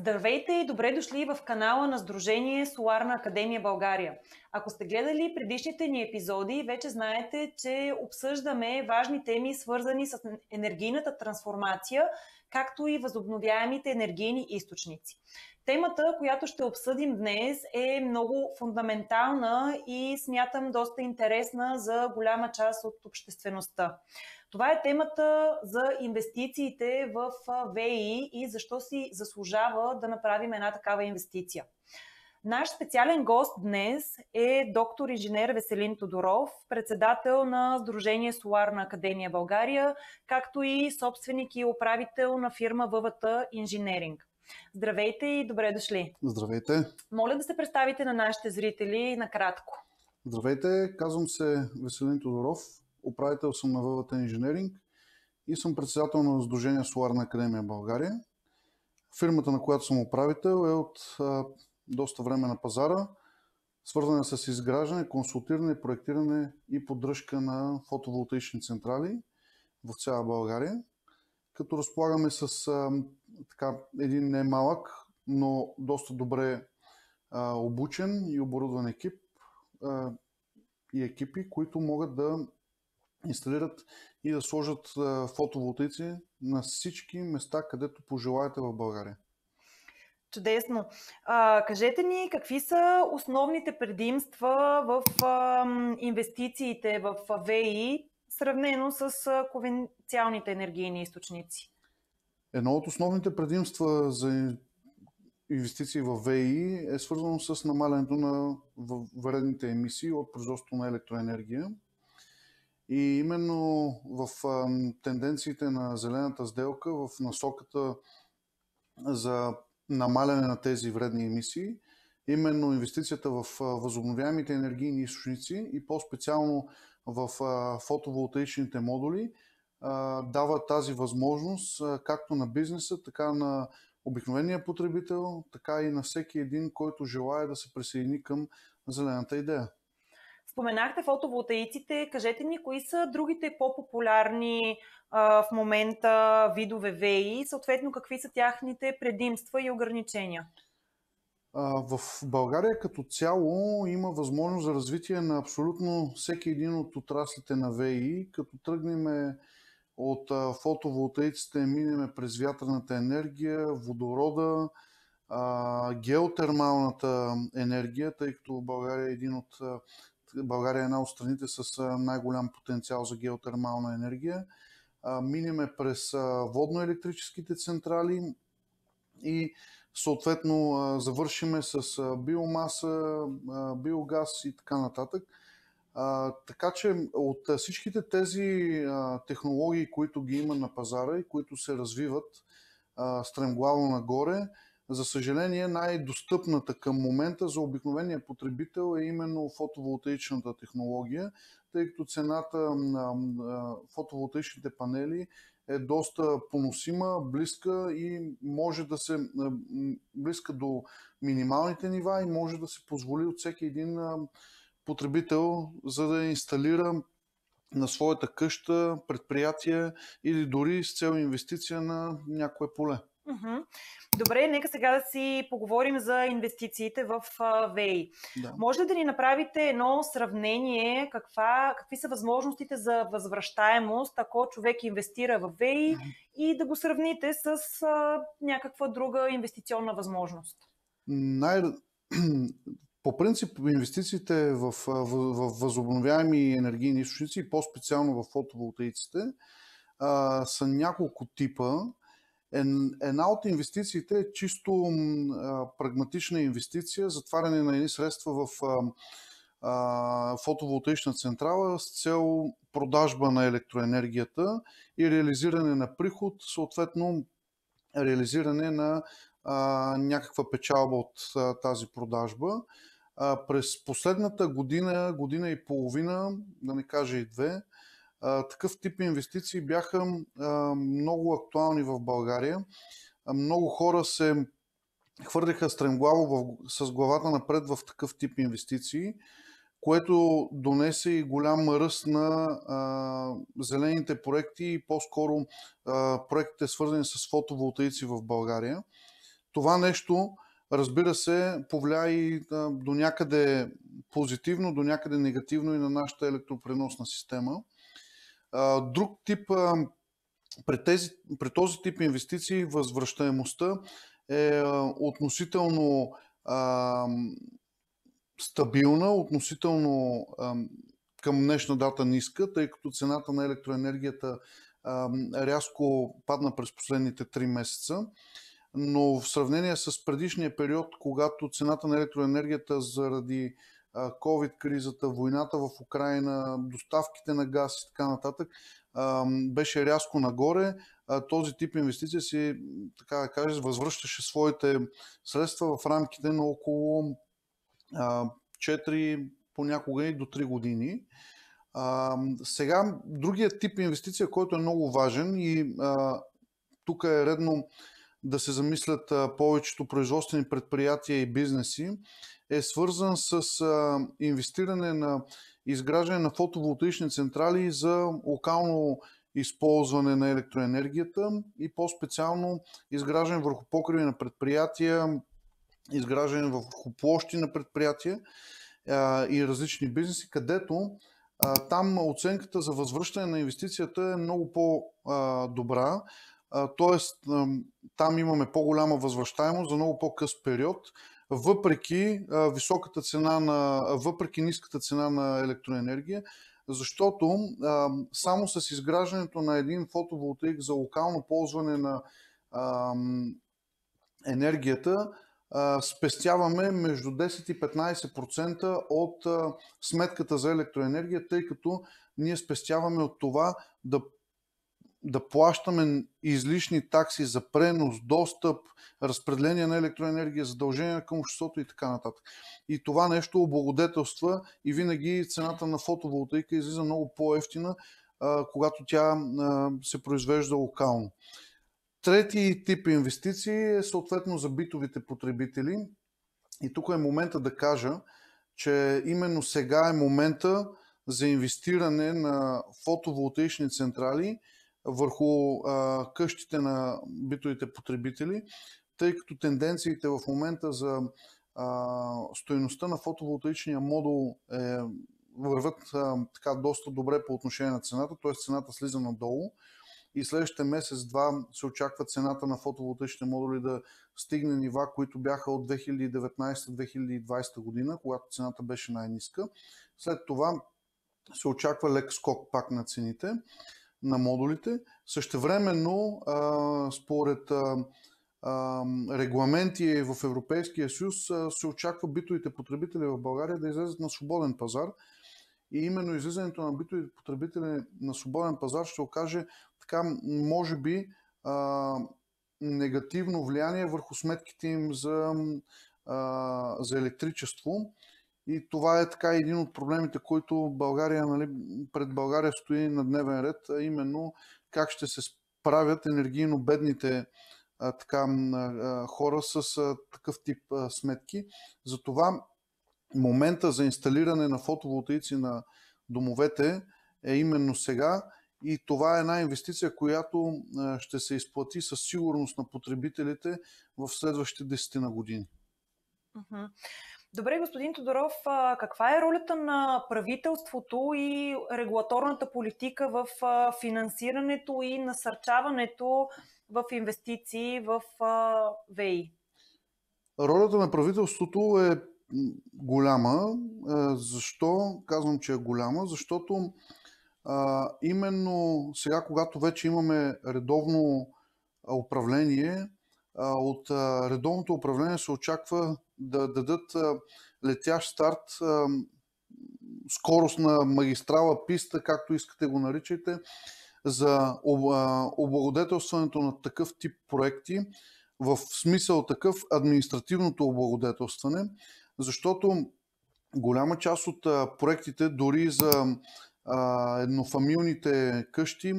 Здравейте и добре дошли в канала на Сдружение Соларна академия България. Ако сте гледали предишните ни епизоди, вече знаете, че обсъждаме важни теми, свързани с енергийната трансформация, както и възобновяемите енергийни източници. Темата, която ще обсъдим днес, е много фундаментална и смятам доста интересна за голяма част от обществеността. Това е темата за инвестициите в ВЕИ и защо си заслужава да направим една такава инвестиция. Наш специален гост днес е доктор инженер Веселин Тодоров, председател на Сдружение Соларна академия България, както и собственик и управител на фирма ВВТ Инженеринг. Здравейте и добре дошли! Здравейте! Моля да се представите на нашите зрители накратко. Здравейте, казвам се Веселин Тодоров, управител съм на ВВТ Инженеринг и съм председател на Сдружение Соларна академия България. Фирмата, на която съм управител, е от доста време на пазара, свързана с изграждане, консултиране, проектиране и поддръжка на фотоволтаични централи в цяла България, като разполагаме с един не малък, но доста добре обучен и оборудван екип и екипи, които могат да инсталират и да сложат фотоволтаици на всички места, където пожелаете в България. Чудесно! Кажете ни какви са основните предимства в инвестициите в ВЕИ, сравнено с конвенционалните енергийни източници? Едно от основните предимства за инвестиции в ВЕИ е свързано с намалянето на вредните емисии от производството на електроенергия. И именно в тенденциите на зелената сделка, в насоката за намаляне на тези вредни емисии, именно инвестицията в възобновяемите енергийни източници и по-специално в фотоволтаичните модули дава тази възможност както на бизнеса, така на обикновения потребител, така и на всеки един, който желае да се присъедини към зелената идея. Споменахте фотоволтаиците. Кажете ни, кои са другите по-популярни в момента видове ВЕИ и съответно какви са тяхните предимства и ограничения? В България като цяло има възможност за развитие на абсолютно всеки един от отраслите на ВЕИ, като тръгнем от фотоволтаиците, минем през вятърната енергия, водорода, геотермалната енергия, тъй като България е една от страните с най-голям потенциал за геотермална енергия. Минеме през водно-електрическите централи и съответно завършиме с биомаса, биогаз и така нататък. Така че от всичките тези технологии, които ги има на пазара и които се развиват стремглаво нагоре, за съжаление най-достъпната към момента за обикновения потребител е именно фотоволтаичната технология, тъй като цената на фотоволтаичните панели е доста поносима, близка и може да се близка до минималните нива и може да се позволи от всеки един потребител, за да инсталира на своята къща, предприятие или дори с цел инвестиция на някое поле. Добре, нека сега да си поговорим за инвестициите в ВЕИ. Да. Може ли да ни направите едно сравнение, какви са възможностите за възвръщаемост, ако човек инвестира в ВЕИ и да го сравните с някаква друга инвестиционна възможност? По принцип, инвестициите в възобновяеми енергийни източници и по-специално в фотоволтаиците са няколко типа. Една от инвестициите е чисто прагматична инвестиция, затваряне на едни средства в фотоволтаична централа с цел продажба на електроенергията и реализиране на приход, съответно реализиране на някаква печалба от тази продажба. През последната година и половина, да не кажа и две, такъв тип инвестиции бяха много актуални в България. Много хора се хвърлиха стремглаво с главата напред в такъв тип инвестиции, което донесе и голям ръст на зелените проекти и по-скоро проектите свързани с фотоволтаици в България. Това нещо, разбира се, повлия и до някъде позитивно, до някъде негативно и на нашата електропреносна система. Друг тип, при този тип инвестиции, възвръщаемостта е относително стабилна, относително към днешна дата ниска, тъй като цената на електроенергията рязко падна през последните 3 месеца. Но в сравнение с предишния период, когато цената на електроенергията заради COVID-кризата, войната в Украйна, доставките на газ и така нататък, беше рязко нагоре, този тип инвестиция си, така да кажа, възвръщаше своите средства в рамките на около 4, понякога и до 3 години. Сега, другият тип инвестиция, който е много важен и тук е редно да се замислят повечето производствени предприятия и бизнеси, е свързан с инвестиране на изграждане на фотоволтаични централи за локално използване на електроенергията и по-специално изграждане върху покриви на предприятия, изграждане върху площи на предприятия и различни бизнеси, където там оценката за възвръщане на инвестицията е много по-добра. Тоест, там имаме по-голяма възвръщаемост за много по-къс период, въпреки въпреки ниската цена на електроенергия, защото само с изграждането на един фотоволтаик за локално ползване на енергията спестяваме между 10 и 15% от сметката за електроенергия, тъй като ние спестяваме от това да плащаме излишни такси за пренос, достъп, разпределение на електроенергия, задължения към обществото и така нататък. И това нещо облагодетелства и винаги цената на фотоволтаика излиза много по-евтина, когато тя се произвежда локално. Трети тип инвестиции е съответно за битовите потребители. И тук е момента да кажа, че именно сега е момента за инвестиране на фотоволтаични централи върху къщите на битовите потребители, тъй като тенденциите в момента за стойността на фотоволтаичния модул върват така доста добре по отношение на цената, т.е. цената слиза надолу и следващите месец-два се очаква цената на фотоволтаичните модули да стигне нива, които бяха от 2019-2020 година, когато цената беше най-ниска. След това се очаква лек скок пак на цените на модулите. Същевременно, според регламенти в Европейския съюз, се очаква битовите потребители в България да излезат на свободен пазар. И именно излизането на битовите потребители на свободен пазар ще окаже така, може би, негативно влияние върху сметките им за електричество. И това е така един от проблемите, които България, пред България стои на дневен ред, а именно как ще се справят енергийно бедните хора с такъв тип сметки. Затова момента за инсталиране на фотоволтаици на домовете е именно сега и това е една инвестиция, която ще се изплати със сигурност на потребителите в следващите 10 години. Добре, господин Тодоров, каква е ролята на правителството и регулаторната политика в финансирането и насърчаването в инвестиции в ВЕИ? Ролята на правителството е голяма. Защо казвам, че е голяма? Защото именно сега, когато вече имаме редовно управление, от редовното управление се очаква да дадат летящ старт, скорост на магистрала, писта, както искате го наричайте, за облагодетелстването на такъв тип проекти, в смисъл такъв административното облагодетелстване, защото голяма част от проектите, дори за еднофамилните къщи,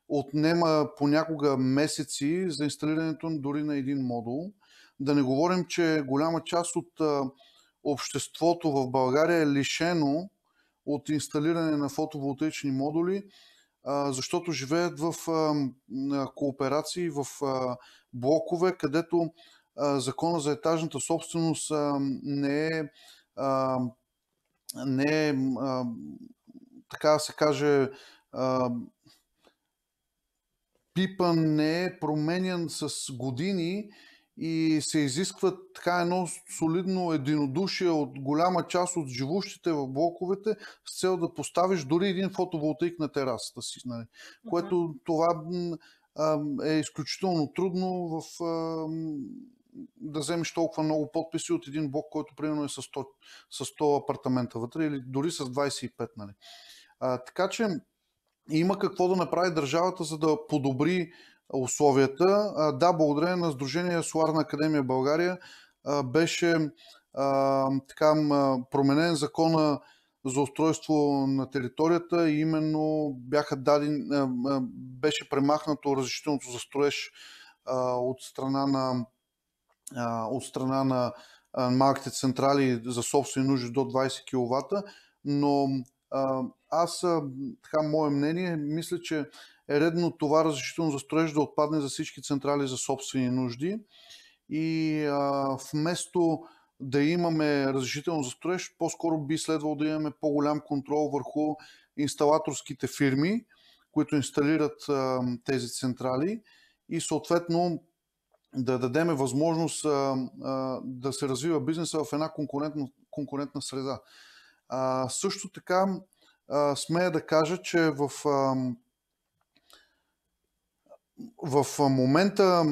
отнема понякога месеци за инсталирането дори на един модул. Да не говорим, че голяма част от обществото в България е лишено от инсталиране на фотоволтаични модули, защото живеят в кооперации, в блокове, където закона за етажната собственост не е, а, не е така да се каже, пипан, не е променян с години и се изисква така едно солидно единодушие от голяма част от живущите в блоковете с цел да поставиш дори един фотоволтаик на терасата си. Нали? Което това е изключително трудно да вземеш толкова много подписи от един блок, който примерно е с 100 апартамента вътре или дори с 25. Нали? Така че има какво да направи държавата, за да подобри условията. Да, благодарение на Сдружение Соларна академия България беше така променен закона за устройство на територията и именно беше премахнато разрешителното за строеж от страна на малките централи за собствени нужди до 20 кВт, но така, мое мнение, мисля, че е редно това разрешително за строеж да отпадне за всички централи за собствени нужди и вместо да имаме разрешително за строеж, по-скоро би следвало да имаме по-голям контрол върху инсталаторските фирми, които инсталират тези централи и съответно да дадем възможност да се развива бизнеса в една конкурентна среда. Също така смея да кажа, че в момента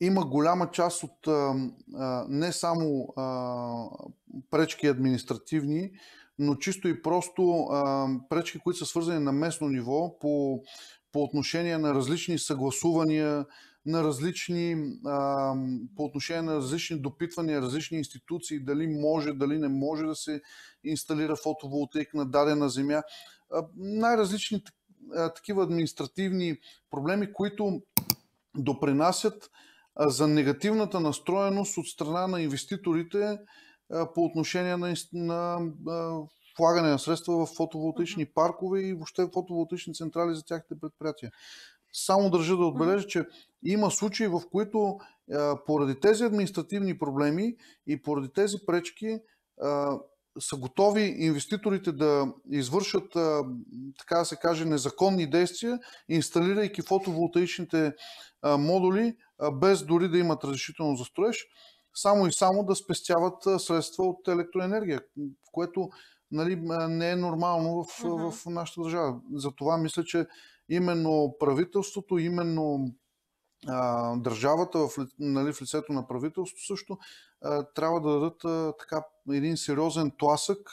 има голяма част от не само пречки административни, но чисто и просто пречки, които са свързани на местно ниво по отношение на различни съгласувания, по отношение на различни допитвания, различни институции, дали може, дали не може да се инсталира фотоволтаик на дадена земя. Най-различни такива административни проблеми, които допринасят за негативната настроеност от страна на инвеститорите по отношение на влагане на средства в фотоволтаични паркове и въобще фотоволтаични централи за тяхните предприятия. Само държа да отбележа, че има случаи, в които поради тези административни проблеми и поради тези пречки са готови инвеститорите да извършат, така да се каже, незаконни действия, инсталирайки фотоволтаичните модули, без дори да имат разрешително за строеж, само и само да спестяват средства от електроенергия, което, нали, не е нормално в нашата държава. Затова мисля, че именно правителството, именно държавата в лицето на правителството също трябва да дадат така един сериозен тласък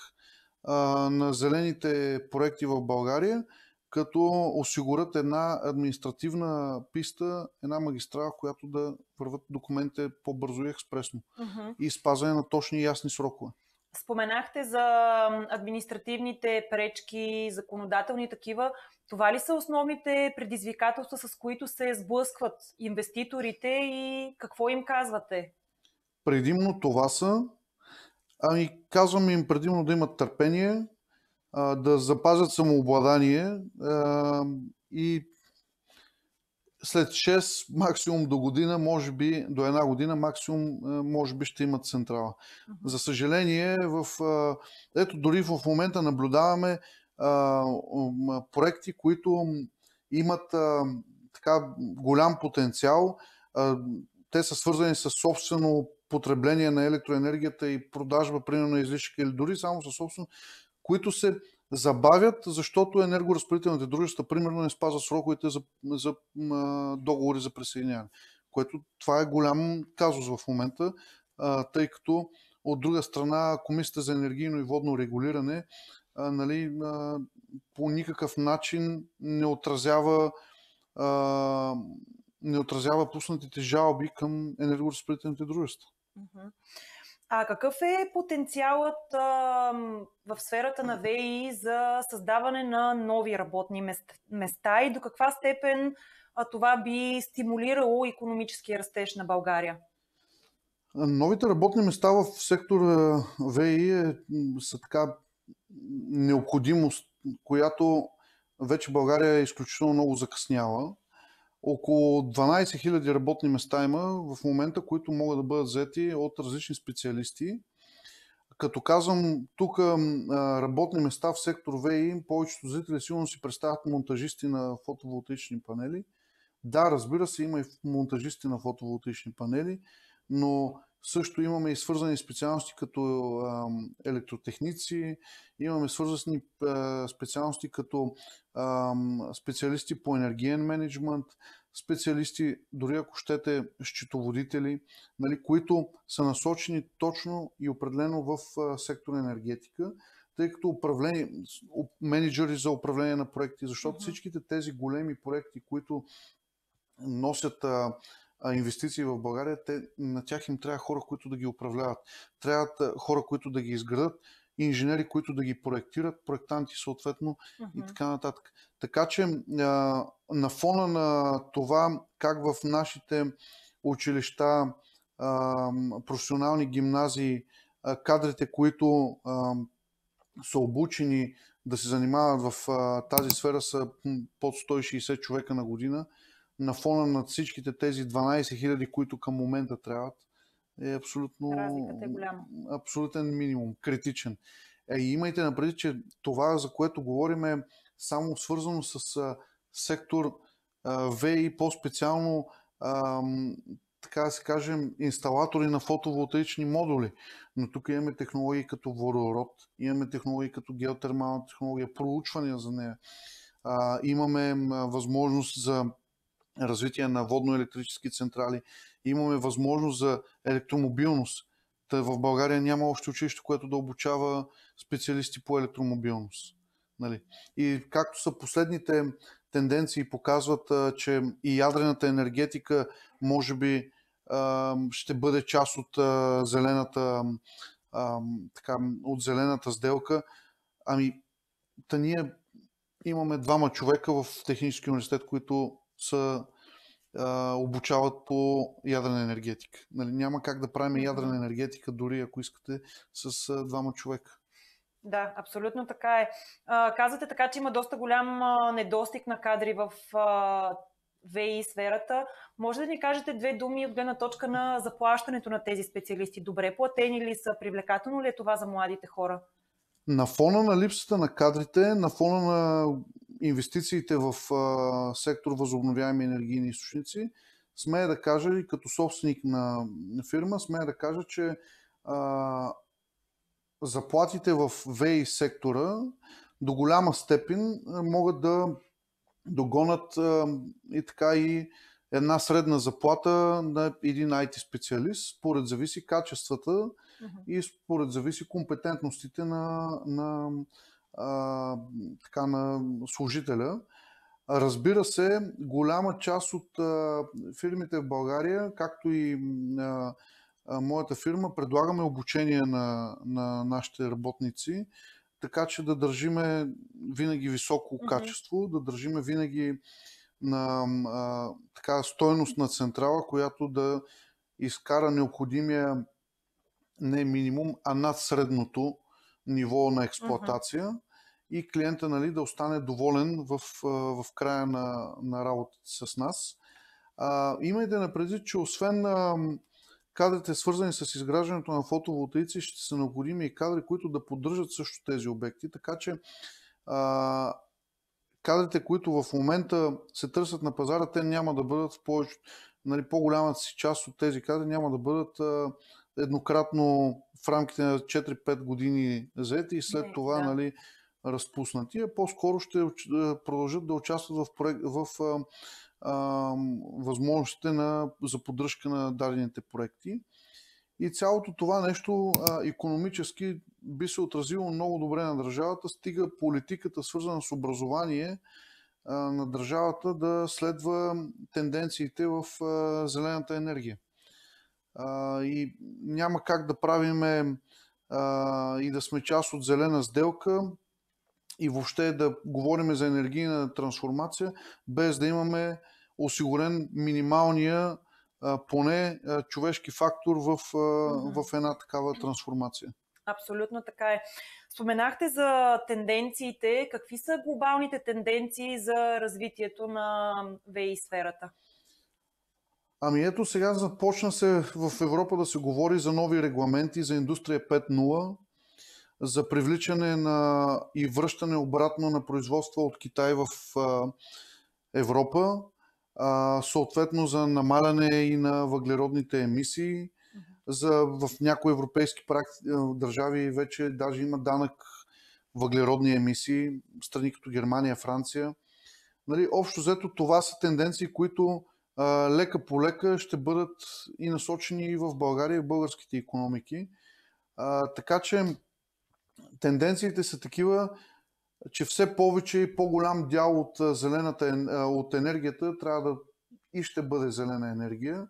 на зелените проекти в България, като осигурят една административна писта, една магистрала, в която да върват документите по-бързо и експресно и спазване на точни и ясни срокове. Споменахте за административните пречки, законодателни такива. Това ли са основните предизвикателства, с които се сблъскват инвеститорите и какво им казвате? Предимно това са. Казваме им предимно да имат търпение, да запазят самообладание и след 6, максимум до година, може би до една година, максимум, може би ще имат централа. За съжаление, ето дори в момента наблюдаваме проекти, които имат така голям потенциал. Те са свързани с собствено потребление на електроенергията и продажба, примерно, на излишък или дори само със собствено, които се забавят, защото енергоразпределителните дружества, примерно, не спазват сроковете за договори за присъединяване. Което това е голям казус в момента, тъй като от друга страна Комисията за енергийно и водно регулиране нали, по никакъв начин не отразява пуснатите жалби към енергоразпределителните дружества. А какъв е потенциалът в сферата на ВИ за създаване на нови работни места и до каква степен това би стимулирало икономическия растеж на България? Новите работни места в сектора ВИ са така необходимост, която вече България е изключително много закъсняла. около 12 000 работни места има в момента, които могат да бъдат взети от различни специалисти. Като казвам тук работни места в сектор ВИ, повечето зрители сигурно си представят монтажисти на фотоволтаични панели. Да, разбира се, има и монтажисти на фотоволтаични панели, но също имаме и свързани специалности като електротехници, имаме свързани специалности като специалисти по енергиен менеджмент, специалисти, дори ако щете, счетоводители, нали, които са насочени точно и определено в сектор енергетика, тъй като менеджери за управление на проекти, защото всичките тези големи проекти, които носят инвестиции в България, на тях им трябва хора, които да ги управляват. Трябват хора, които да ги изградат, инженери, които да ги проектират, проектанти съответно и така нататък. Така че на фона на това как в нашите училища, професионални гимназии, кадрите, които са обучени да се занимават в тази сфера, са под 160 човека на година, на фона на всичките тези 12 000, които към момента трябват, е абсолютно разликата е голяма. Абсолютен минимум, критичен. И имайте напред, че това, за което говорим, е само свързано с сектор ВИ, по-специално така да се кажем, инсталатори на фотоволтаични модули. Но тук имаме технологии като водород, имаме технологии като геотермална технология, проучвания за нея. Имаме възможност за развитие на водно-електрически централи, имаме възможност за електромобилност. В България няма още училище, което да обучава специалисти по електромобилност. Нали? И както са последните тенденции показват, че и ядрената енергетика може би ще бъде част от зелената сделка. Ние имаме 2 човека в Технически университет, които са обучават по ядрена енергетика. Нали, няма как да правим ядрена енергетика, дори ако искате, с 2 човека. Да, абсолютно така е. Казвате така, че има доста голям недостиг на кадри в ВИ сферата. Може да ни кажете 2 думи от гледна точка на заплащането на тези специалисти? Добре платени ли са? Привлекателно ли е това за младите хора? На фона на липсата на кадрите, на фона на инвестициите в сектор възобновяеми енергийни източници, смея да кажа и като собственик на фирма, смея да кажа, че заплатите в ВИ сектора до голяма степен могат да догонат и една средна заплата на един IT специалист, според зависи качествата и според зависи компетентностите на служителя. Разбира се, голяма част от фирмите в България, както и моята фирма, предлагаме обучение на нашите работници, така че да държиме винаги високо качество, да държиме винаги на стойност на централа, която да изкара необходимия не минимум, а над средното ниво на експлоатация и клиента, нали, да остане доволен в края на работата с нас. Имайте на предвид, че освен кадрите, свързани с изграждането на фотоволтаици, ще са необходими и кадри, които да поддържат също тези обекти, така че кадрите, които в момента се търсят на пазара, те няма да бъдат по-голямата си част от тези кадри няма да бъдат еднократно в рамките на 4-5 години заети и след това разпуснати, а по-скоро ще продължат да участват в възможностите за поддръжка на дадените проекти. И цялото това нещо икономически би се отразило много добре на държавата, стига политиката, свързана с образование на държавата, да следва тенденциите в зелената енергия. И няма как да правиме и да сме част от зелена сделка и въобще да говорим за енергийна трансформация, без да имаме осигурен минималния поне човешки фактор в една такава трансформация. Абсолютно така е. Споменахте за тенденциите. Какви са глобалните тенденции за развитието на ВИ сферата? Ами ето сега започна се в Европа да се говори за нови регламенти за индустрия 5.0, за привличане и връщане обратно на производства от Китай в Европа, съответно за намаляне и на въглеродните емисии. В някои европейски държави вече даже има данък въглеродни емисии, страни като Германия, Франция. Нали, общо взето това са тенденции, които лека по лека ще бъдат и насочени и в България, и в българските икономики. Така че тенденциите са такива, че все повече и по-голям дял от енергията трябва да и ще бъде зелена енергия.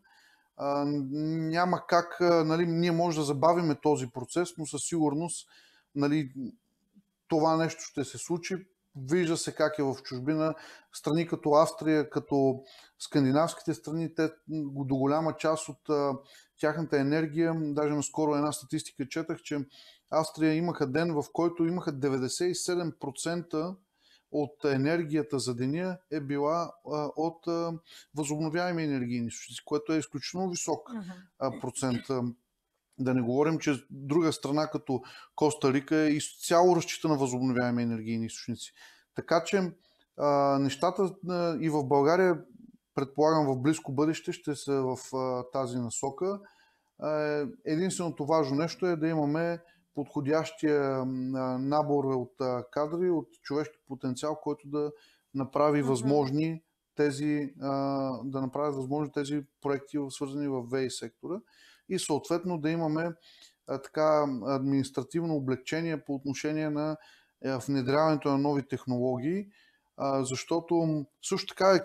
Няма как, нали, ние може да забавиме този процес, но със сигурност, нали, това нещо ще се случи. Вижда се как е в чужбина. Страни като Австрия, като скандинавските страни, те до голяма част от тяхната енергия, даже наскоро една статистика четах, че Австрия имаха ден, в който имаха 97% от енергията за деня е била от възобновяеми енергийни източници, което е изключително висок процент. Да не говорим, че друга страна като Коста Рика е изцяло разчита на възобновяеми енергийни източници. Така че нещата и в България, предполагам в близко бъдеще, ще са в тази насока. Единственото важно нещо е да имаме подходящия набор от кадри, от човешки потенциал, който да направи възможни тези проекти, свързани в ВЕИ сектора, и съответно да имаме така административно облегчение по отношение на внедряването на нови технологии, защото също така е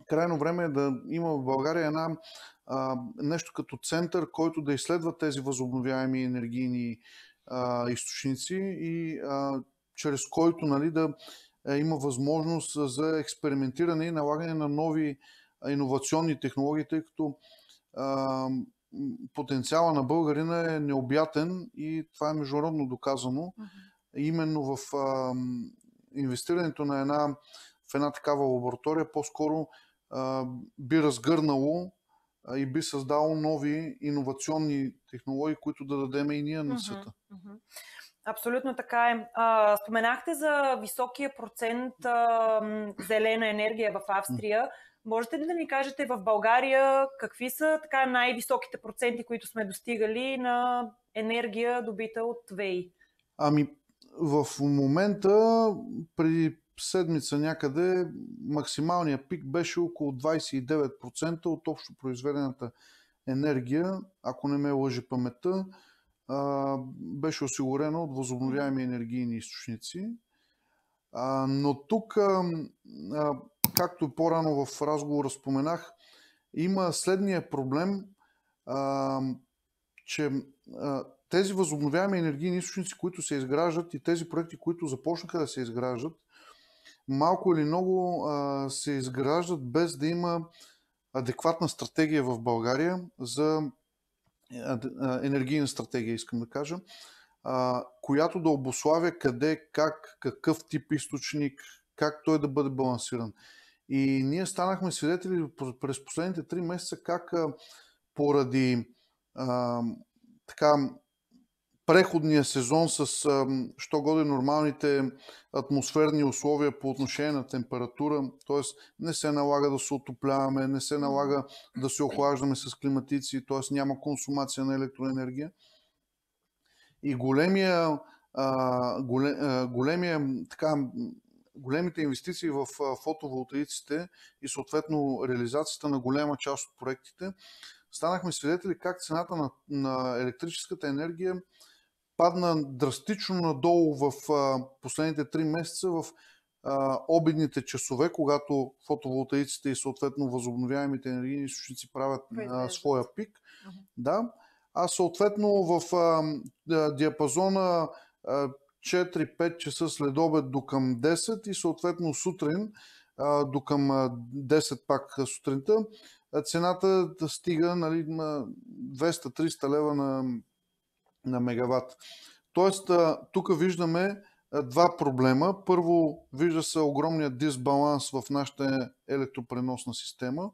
крайно време да има в България нещо като център, който да изследва тези възобновяеми енергийни източници и чрез който, нали, да има възможност за експериментиране и налагане на нови иновационни технологии, тъй като потенциала на българина е необятен и това е международно доказано. Именно в инвестирането в една такава лаборатория по-скоро би разгърнало и би създало нови иновационни технологии, които да дадем и ние на света. Абсолютно така е. Споменахте за високия процент зелена енергия в Австрия. Можете ли да ми кажете в България какви са така най-високите проценти, които сме достигали на енергия, добита от ВЕИ? Ами, в момента, преди седмица някъде, максималният пик беше около 29% от общо произведената енергия, ако не ме лъжи паметта, беше осигурена от възобновяеми енергийни източници. Но тук, както по-рано в разговора споменах, има следния проблем, че тези възобновяеми енергийни източници, които се изграждат, и тези проекти, които започнаха да се изграждат, малко или много се изграждат без да има адекватна стратегия в България за енергийна стратегия, искам да кажа, която да обуславя къде, как, какъв тип източник, как той да бъде балансиран. И ние станахме свидетели през последните 3 месеца как поради преходния сезон с що годе нормалните атмосферни условия по отношение на температура, т.е. не се налага да се отопляваме, не се налага да се охлаждаме с климатици, т.е. няма консумация на електроенергия. И големите инвестиции в фотоволтаиците и съответно реализацията на голяма част от проектите, станахме свидетели как цената на електрическата енергия падна драстично надолу в последните 3 месеца в обедните часове, когато фотоволтаиците и съответно възобновяемите енергийни източници правят своя пик. Да. А съответно в диапазона 4-5 часа след обед до към 10 и съответно сутрин до към 10 пак сутринта, цената да стига, нали, на 200-300 лева на мегаватт. Тоест, тук виждаме два проблема. Първо, вижда се огромният дисбаланс в нашата електропреносна система.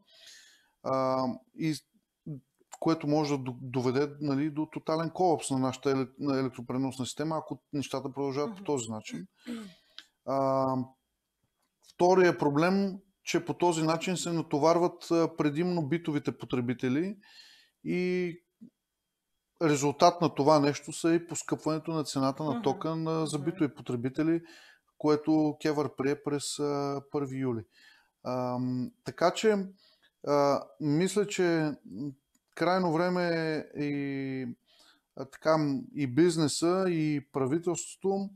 И което може да доведе, нали, до тотален колапс на нашата електропреносна система, ако нещата продължават по този начин. Втория проблем, че по този начин се натоварват предимно битовите потребители и резултат на това нещо са и поскъпването на цената на тока за битови потребители, което КЕВР прие през 1 юли. Така че мисля, че крайно време е и бизнеса, и правителството,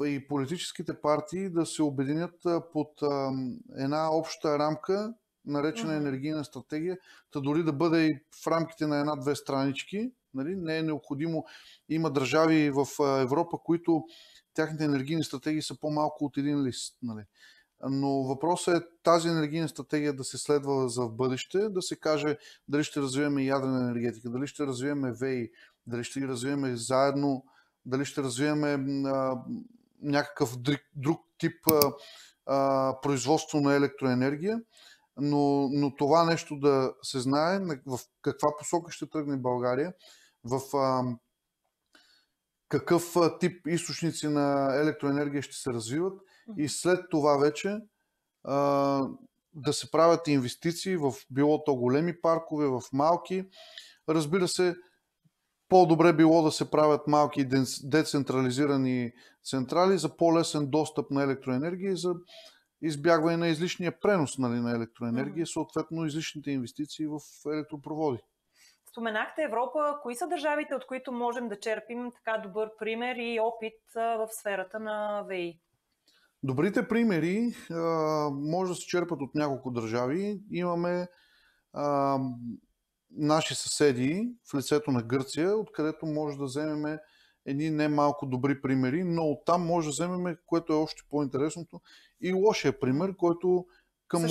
и политическите партии да се обединят под една обща рамка, наречена енергийна стратегия, та дори да бъде и в рамките на 1-2 странички. Нали? Не е необходимо. Има държави в Европа, които тяхните енергийни стратегии са по-малко от един лист. Нали? Но въпросът е тази енергийна стратегия да се следва за в бъдеще, да се каже дали ще развиваме ядрена енергетика, дали ще развиваме ВЕИ, дали ще ги развиваме заедно, дали ще развиваме някакъв друг тип производство на електроенергия, но това нещо да се знае в каква посока ще тръгне България, в какъв тип източници на електроенергия ще се развиват и след това вече да се правят инвестиции в било то големи паркове, в малки. Разбира се, по-добре било да се правят малки децентрализирани централи за по-лесен достъп на електроенергия и за избягване на излишния пренос, нали, на електроенергия, съответно излишните инвестиции в електропроводи. Споменахте Европа. Кои са държавите, от които можем да черпим така добър пример и опит в сферата на ВЕИ? Добрите примери може да се черпат от няколко държави. Имаме наши съседи в лицето на Гърция, откъдето може да вземем едни немалко добри примери, но оттам може да вземем, което е още по-интересното, и лошия пример, който към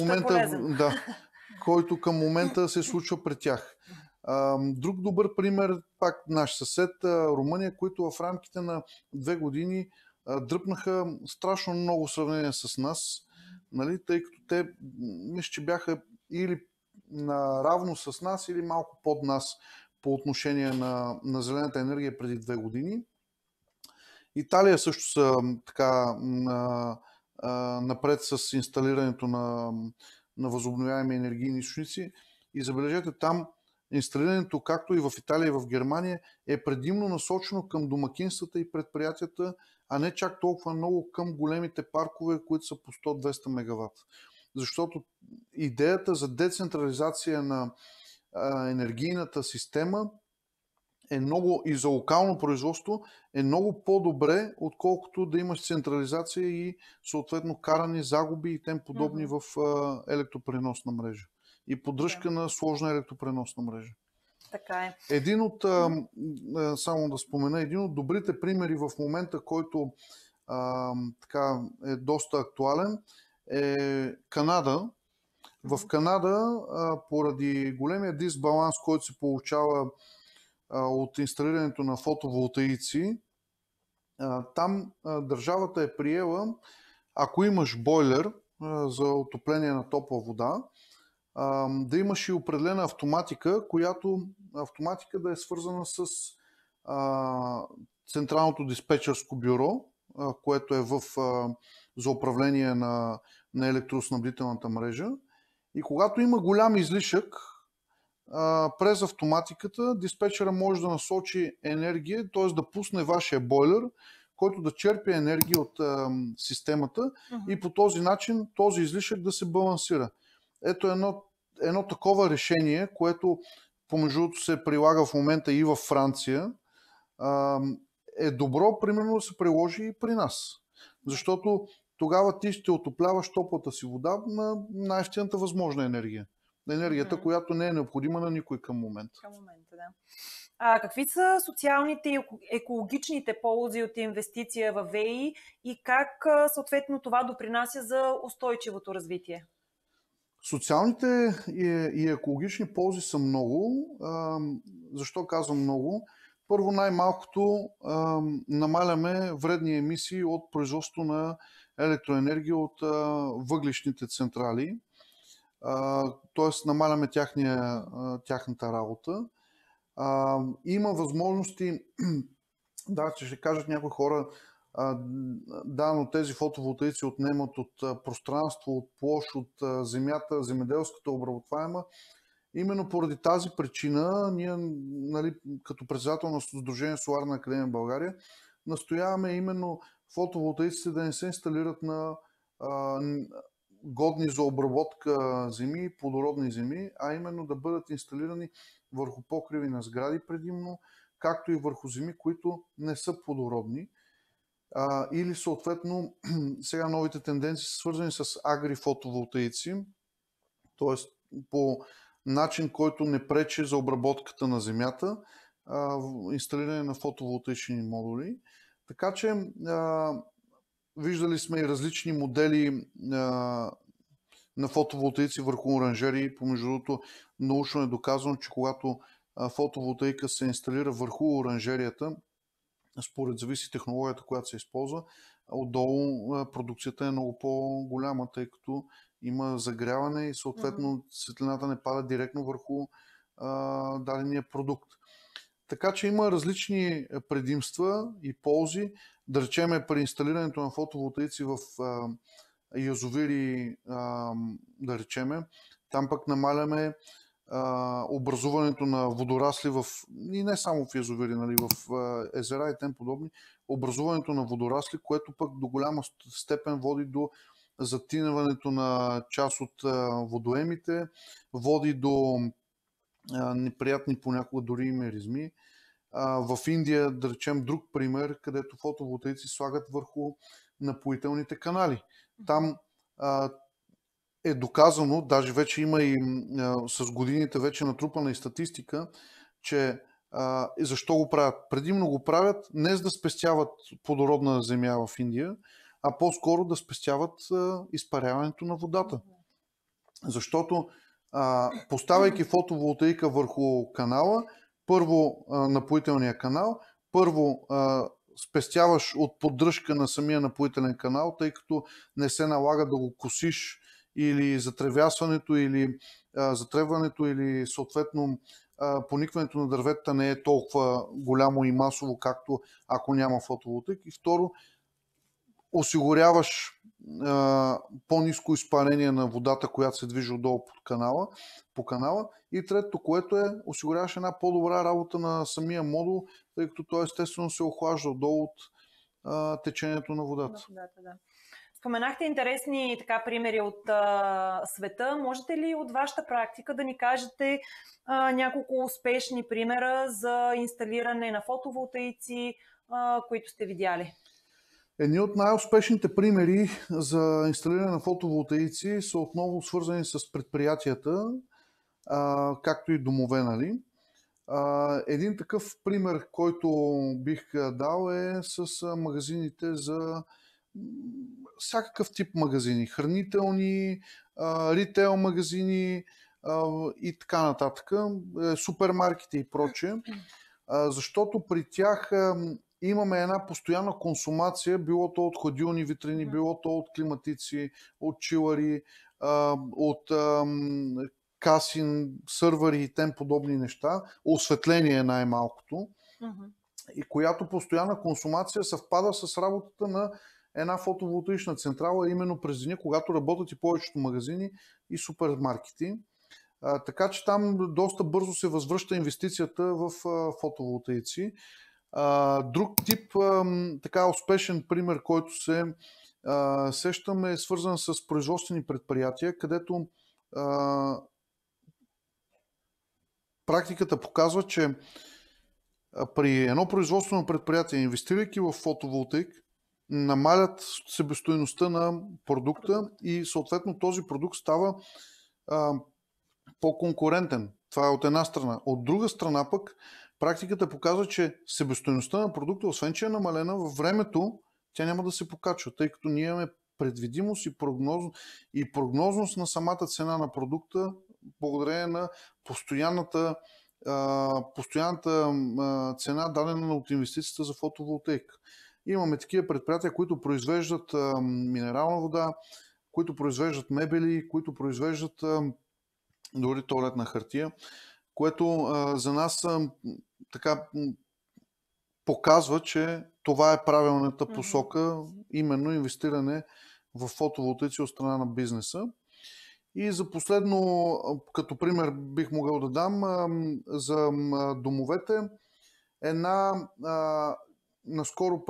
момента се случва пред тях. Друг добър пример, пак наш съсед Румъния, които в рамките на 2 години дръпнаха страшно много сравнение с нас, нали, тъй като те мисля, че бяха или наравно с нас или малко под нас по отношение на зелената енергия преди 2 години. Италия също са така напред с инсталирането на възобновяеми енергийни източници и забележете, там инсталирането, както и в Италия и в Германия, е предимно насочено към домакинствата и предприятията, а не чак толкова много към големите паркове, които са по 100-200 мегаватт. Защото идеята за децентрализация на енергийната система е много и за локално производство е много по-добре, отколкото да имаш централизация и съответно карани, загуби и тем подобни в електропреносна мрежа и поддръжка на сложна електропреносна мрежа. Така е. Само да спомена, един от добрите примери в момента, който така е доста актуален, е Канада. В Канада, поради големия дисбаланс, който се получава от инсталирането на фотоволтаици, там държавата е приела, ако имаш бойлер за отопление на топла вода, да имаш и определена автоматика, която автоматика да е свързана с Централното диспетчерско бюро, което е за управление на електроснабдителната мрежа. И когато има голям излишък, през автоматиката диспетчера може да насочи енергия, т.е. да пусне вашия бойлер, който да черпи енергия от системата и по този начин този излишък да се балансира. Ето едно такова решение, което помежду другото се прилага в момента и във Франция, е добро, примерно, да се приложи и при нас. Защото тогава ти ще отопляваш топлата си вода на най-евтината възможна енергия. Енергията, която не е необходима на никой към момента. Да. Какви са социалните и екологичните ползи от инвестиция в ВЕИ и как съответно това допринася за устойчивото развитие? Социалните и екологични ползи са много. Защо казвам много? Първо, най-малкото намаляме вредни емисии от производство на електроенергия от въглищните централи. т.е. намаляме тяхната работа. Има възможности, да, че ще кажат някои хора, да, но тези фотоволтаици отнемат от пространство, от площ, от земята, земеделската обработваема. Именно поради тази причина ние, нали, като председател на Сдружение Соларна академия в България, настояваме именно фотоволтаиците да не се инсталират на годни за обработка земи, плодородни земи, а именно да бъдат инсталирани върху покриви на сгради предимно, както и върху земи, които не са плодородни. Или съответно сега новите тенденции са свързани с агрифотоволтаици, т.е. по начин, който не пречи за обработката на земята, инсталиране на фотоволтаични модули. Така че виждали сме и различни модели на фотоволтаици върху оранжерии. Помежду другото, научно е доказано, че когато фотоволтаика се инсталира върху оранжерията, според зависи технологията, която се използва, отдолу продукцията е много по-голяма, тъй като има загряване и съответно светлината не пада директно върху дадения продукт. Така че има различни предимства и ползи. Да речеме при инсталирането на фотоволтаици в язовири, да речеме, там пък намаляме образуването на водорасли и не само в язовири, нали, в езера и тем подобни, образуването на водорасли, което пък до голяма степен води до затинаването на част от водоемите, води до неприятни понякога дори и миризми. В Индия, да речем друг пример, където фотоволтаици слагат върху напоителните канали. Там е доказано, даже вече има и с годините вече натрупана и статистика, че защо го правят? Предимно го правят не за да спестяват плодородна земя в Индия, а по-скоро да спестяват изпаряването на водата. Защото поставяйки фотоволтаика върху канала, първо напоителния канал, първо спестяваш от поддръжка на самия напоителен канал, тъй като не се налага да го косиш или затревясването, или затревването, или съответно поникването на дърветата не е толкова голямо и масово, както ако няма фотоволтаик. И второ, осигуряваш по-ниско изпарение на водата, която се движи отдолу по канала. И третото, което е, осигуряваш една по-добра работа на самия модул, тъй като той естествено се охлажда отдолу от течението на водата. Да. Споменахте интересни примери от света. Можете ли от вашата практика да ни кажете няколко успешни примера за инсталиране на фотоволтаици, които сте видяли? Едни от най-успешните примери за инсталиране на фотоволтаици са отново свързани с предприятията, както и домове, нали? Един такъв пример, който бих дал, е с магазините за всякакъв тип магазини. Хранителни, ритейл магазини и така нататък, супермаркети и прочее. Защото при тях имаме една постоянна консумация, било то от хладилни витрини, било то от климатици, от чилари, от каси, сървъри и тем подобни неща, осветление най-малкото, и която постоянна консумация съвпада с работата на една фотоволтаична централа, именно през деня, когато работят и повечето магазини и супермаркети. Така че там доста бързо се възвръща инвестицията в фотоволтаици. Друг тип така успешен пример, който се сещаме, е свързан с производствени предприятия, където практиката показва, че при едно производствено предприятие, инвестирайки в фотоволтаик, намалят себестойността на продукта и съответно този продукт става по-конкурентен. Това е от една страна. От друга страна пък практиката показва, че себестойността на продукта, освен че е намалена, във времето тя няма да се покачва, тъй като ние имаме предвидимост и прогнозност на самата цена на продукта, благодарение на постоянната цена, дадена от инвестицията за фотоволтаик. Имаме такива предприятия, които произвеждат минерална вода, които произвеждат мебели, които произвеждат дори тоалетна хартия, което за нас така показва, че това е правилната посока, именно инвестиране в фотоволтаици от страна на бизнеса. И за последно, като пример бих могъл да дам за домовете, наскоро,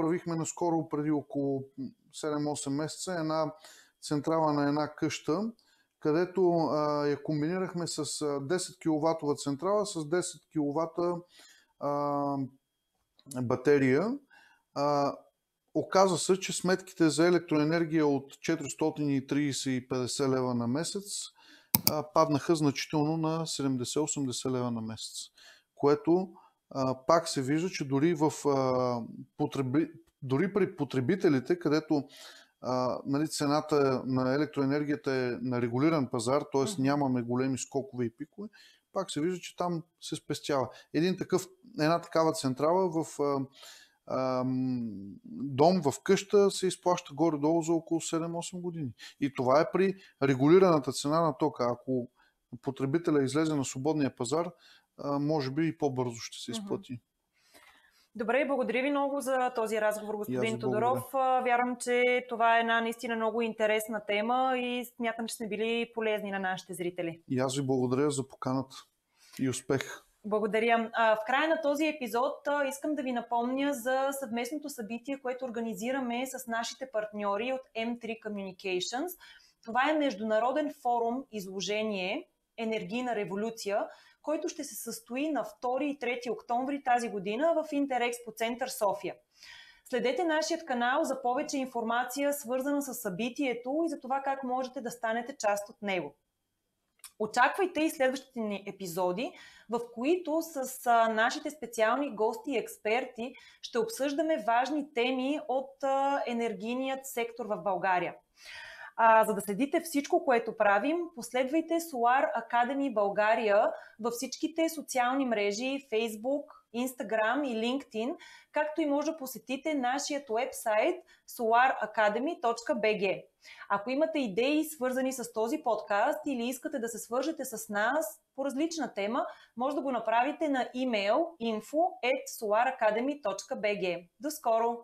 преди около 7-8 месеца, една централа на една къща, където я комбинирахме с 10 кВт централа с 10 кВт батерия. Оказва се, че сметките за електроенергия от 430-50 лева на месец паднаха значително на 70-80 лева на месец, което пак се вижда, че дори при потребителите, където цената на електроенергията е на регулиран пазар, т.е. нямаме големи скокове и пикове, пак се вижда, че там се спестява. Една такава централа в дом, в къща се изплаща горе-долу за около 7-8 години. И това е при регулираната цена на тока. Ако потребителя излезе на свободния пазар, може би и по-бързо ще се изплати. Добре, благодаря ви много за този разговор, господин Тодоров. Вярвам, че това е една наистина много интересна тема и смятам, че сме били полезни на нашите зрители. И аз ви благодаря за поканата и успех. Благодаря. В края на този епизод искам да ви напомня за съвместното събитие, което организираме с нашите партньори от M3 Communications. Това е международен форум изложение Енергийна революция, който ще се състои на 2 и 3 октомври тази година в Интерекспо център София. Следете нашият канал за повече информация, свързана с събитието и за това как можете да станете част от него. Очаквайте и следващите ни епизоди, в които с нашите специални гости и експерти ще обсъждаме важни теми от енергийният сектор в България. За да следите всичко, което правим, последвайте Solar Academy България във всичките социални мрежи Facebook, Instagram и LinkedIn, както и може да посетите нашият уебсайт solaracademy.bg. Ако имате идеи, свързани с този подкаст или искате да се свържете с нас по различна тема, може да го направите на имейл info@solaracademy.bg. До скоро!